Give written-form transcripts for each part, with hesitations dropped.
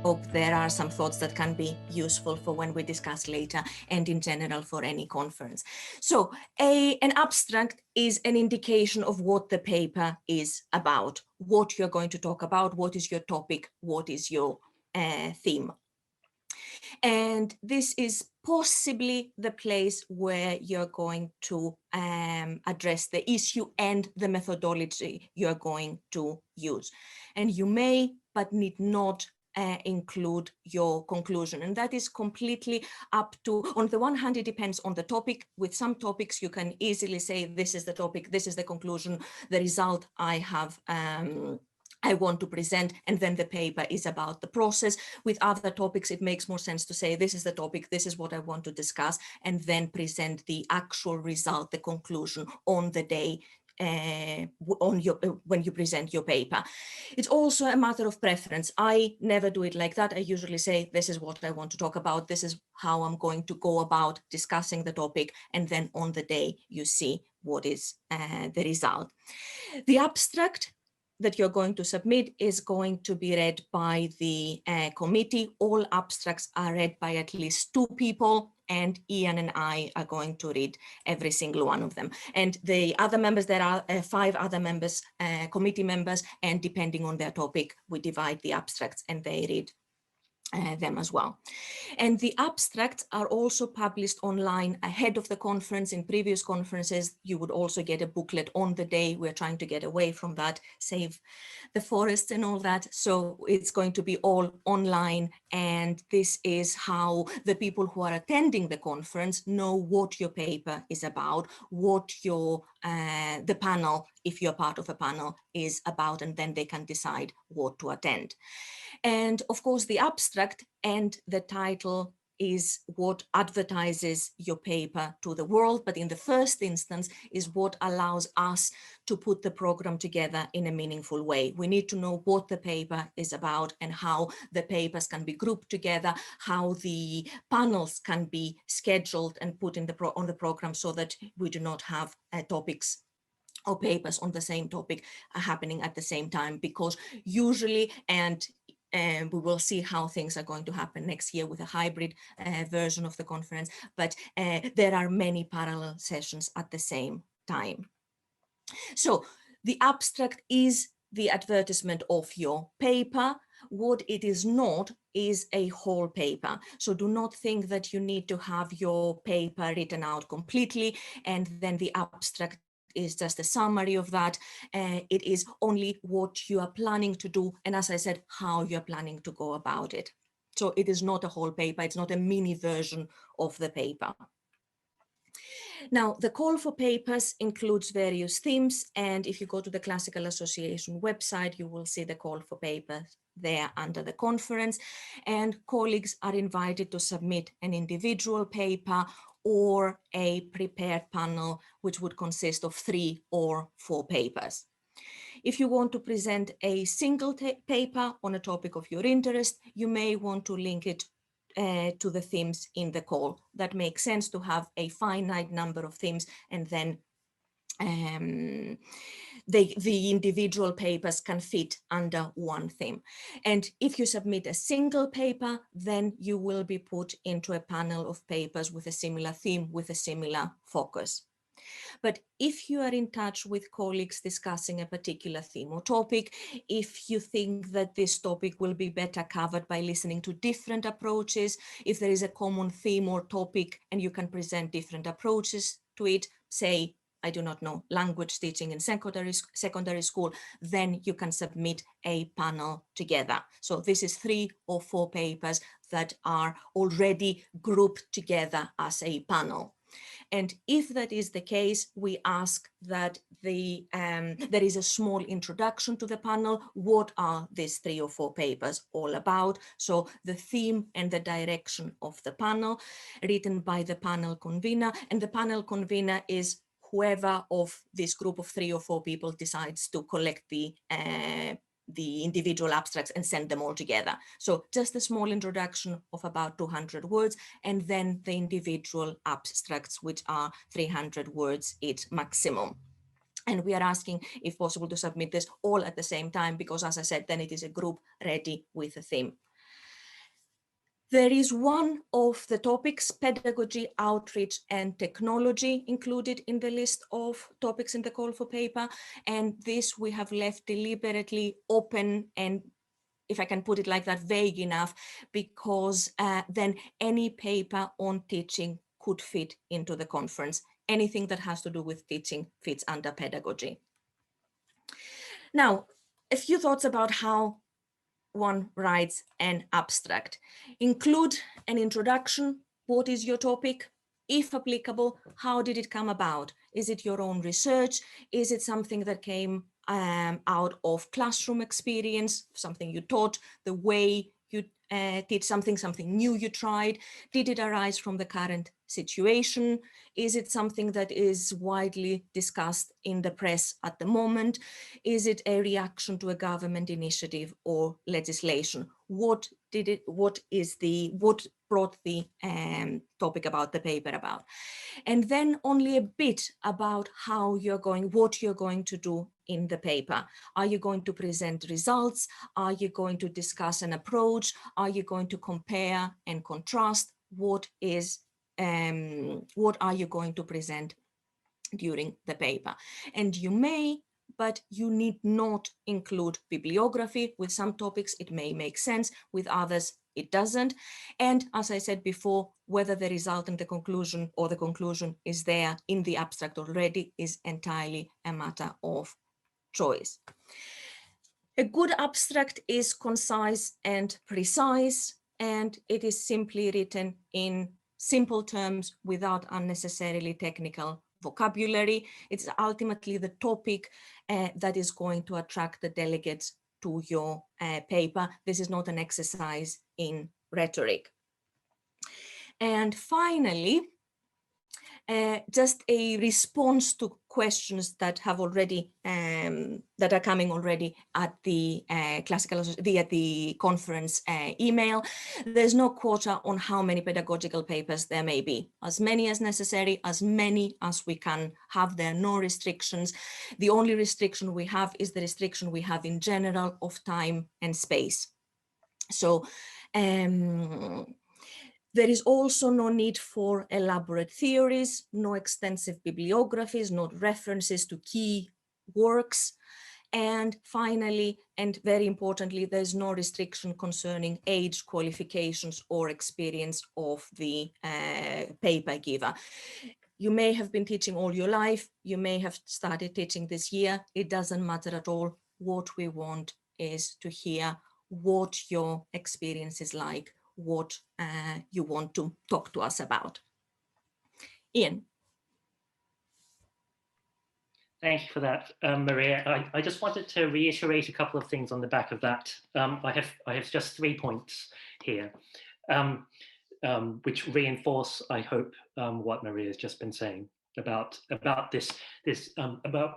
hope there are some thoughts that can be useful for when we discuss later and in general for any conference. So an abstract is an indication of what the paper is about, what you're going to talk about, what is your topic, what is your theme. And this is possibly the place where you're going to address the issue and the methodology you're going to use. And you may, but need not include your conclusion. And that is completely up to, on the one hand, it depends on the topic. With some topics, you can easily say, this is the topic, this is the conclusion, the result I want to present, and then the paper is about the process. With other topics, it makes more sense to say, this is the topic, this is what I want to discuss, and then present the actual result, the conclusion on the day when you present your paper. It's also a matter of preference. I never do it like that. I usually say, this is what I want to talk about. This is how I'm going to go about discussing the topic. And then on the day, you see what is the result. The abstract that you're going to submit is going to be read by the committee. All abstracts are read by at least 2 people, and Ian and I are going to read every single one of them. And the other members, there are 5 other members, committee members, and depending on their topic, we divide the abstracts and they read them as well. And the abstracts are also published online ahead of the conference. In previous conferences, you would also get a booklet on the day. We're trying to get away from that, save the forests and all that. So it's going to be all online. And this is how the people who are attending the conference know what your paper is about, what your the panel, if you're part of a panel, is about, and then they can decide what to attend. And of course, the abstract and the title is what advertises your paper to the world, but in the first instance is what allows us to put the program together in a meaningful way. We need to know what the paper is about and how the papers can be grouped together, how the panels can be scheduled and put in on the program so that we do not have topics or papers on the same topic happening at the same time, because usually, and we will see how things are going to happen next year with a hybrid version of the conference, but there are many parallel sessions at the same time. So the abstract is the advertisement of your paper. What it is not is a whole paper. So do not think that you need to have your paper written out completely and then the abstract is just a summary of that. It is only what you are planning to do, and as I said, how you're planning to go about it. So it is not a whole paper, it's not a mini version of the paper. Now, the call for papers includes various themes, and if you go to the Classical Association website, you will see the call for papers there under the conference, and colleagues are invited to submit an individual paper or a prepared panel, which would consist of 3 or 4 papers. If you want to present a single paper on a topic of your interest, you may want to link it to the themes in the call. That makes sense to have a finite number of themes, and then the individual papers can fit under one theme. And if you submit a single paper, then you will be put into a panel of papers with a similar theme, with a similar focus. But if you are in touch with colleagues discussing a particular theme or topic, if you think that this topic will be better covered by listening to different approaches, if there is a common theme or topic and you can present different approaches to it, say, I do not know, language teaching in secondary school, then you can submit a panel together. So this is 3 or 4 papers that are already grouped together as a panel. And if that is the case, we ask that there is a small introduction to the panel. What are these 3 or 4 papers all about? So the theme and the direction of the panel, written by the panel convener, and the panel convener is whoever of this group of 3 or 4 people decides to collect the individual abstracts and send them all together. So just a small introduction of about 200 words, and then the individual abstracts, which are 300 words each maximum. And we are asking, if possible, to submit this all at the same time, because as I said, then it is a group ready with a theme. There is one of the topics, pedagogy, outreach, and technology, included in the list of topics in the call for paper. And this we have left deliberately open and, if I can put it like that, vague enough, because then any paper on teaching could fit into the conference. Anything that has to do with teaching fits under pedagogy. Now, a few thoughts about how one writes an abstract. Include an introduction. What is your topic? If applicable, how did it come about? Is it your own research? Is it something that came out of classroom experience, something you taught, the way you teach something new you tried? Did it arise from the current situation? Is it something that is widely discussed in the press at the moment? Is it a reaction to a government initiative or legislation? What brought the topic about the paper about? And then only a bit about what you're going to do in the paper. Are you going to present results? Are you going to discuss an approach? Are you going to compare and contrast? What are you going to present during the paper? And you may, but you need not include bibliography. With some topics, it may make sense. With others, it doesn't. And as I said before, whether the result and the conclusion or the conclusion is there in the abstract already is entirely a matter of choice. A good abstract is concise and precise, and it is simply written in simple terms without unnecessarily technical vocabulary. It's ultimately the topic that is going to attract the delegates to your paper. This is not an exercise in rhetoric. And finally, just a response to questions that have already that are coming already at the the conference email. There's no quota on how many pedagogical papers there may be. As many as necessary, as many as we can have. There are no restrictions. The only restriction we have is the restriction we have in general of time and space. So there is also no need for elaborate theories, no extensive bibliographies, no references to key works. And finally, and very importantly, there's no restriction concerning age, qualifications, or experience of the paper giver. You may have been teaching all your life. You may have started teaching this year. It doesn't matter at all. What we want is to hear what your experience is like, what you want to talk to us about. Ian. Thank you for that, Maria. I just wanted to reiterate a couple of things on the back of that. I have just 3 points here, which reinforce, I hope, what Maria has just been saying about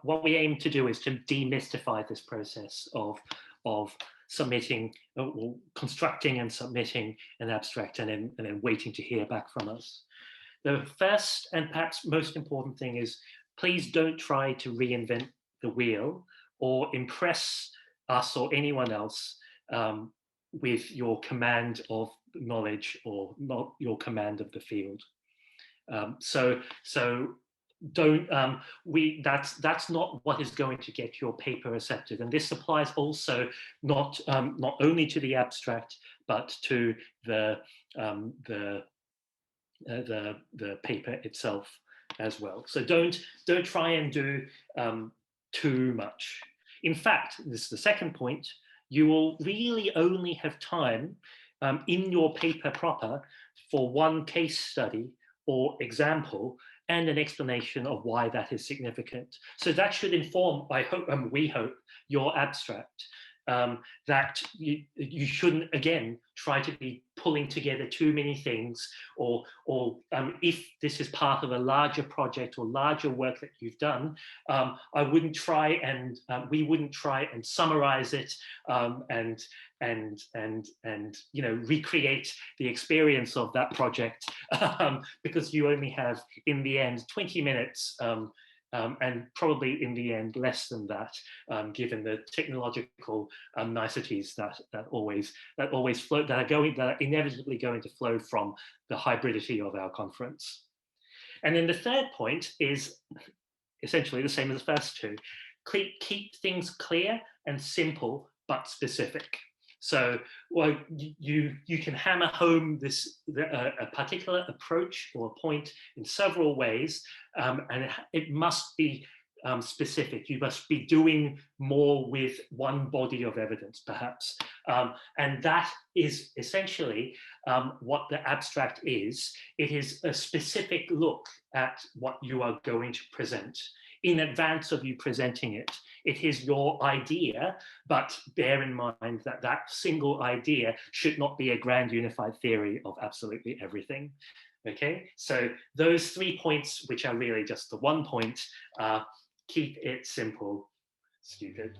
what we aim to do is to demystify this process of submitting, or constructing and submitting an abstract, and then waiting to hear back from us. The first and perhaps most important thing is, please don't try to reinvent the wheel or impress us or anyone else with your command of knowledge or not your command of the field. So don't that's not what is going to get your paper accepted, and this applies also not only to the abstract but to the paper itself as well. So don't try and do too much. In fact, this is the second point, you will really only have time in your paper proper for one case study or example and an explanation of why that is significant. So that should inform, I hope, we hope, your abstract. That you shouldn't, again, try to be pulling together too many things, or if this is part of a larger project or larger work that you've done, I wouldn't try and we wouldn't try and summarize it and recreate the experience of that project because you only have, in the end, 20 minutes and probably in the end less than that, given the technological niceties that always flow, that are inevitably going to flow from the hybridity of our conference. And then the third point is essentially the same as the first two. Keep things clear and simple, but specific. So, well, you can hammer home a particular approach or point in several ways, and it must be specific. You must be doing more with one body of evidence, perhaps. And that is essentially what the abstract is. It is a specific look at what you are going to present in advance of you presenting it. It is your idea, but bear in mind that that single idea should not be a grand unified theory of absolutely everything. Okay, so those 3 points, which are really just the one point, keep it simple, stupid.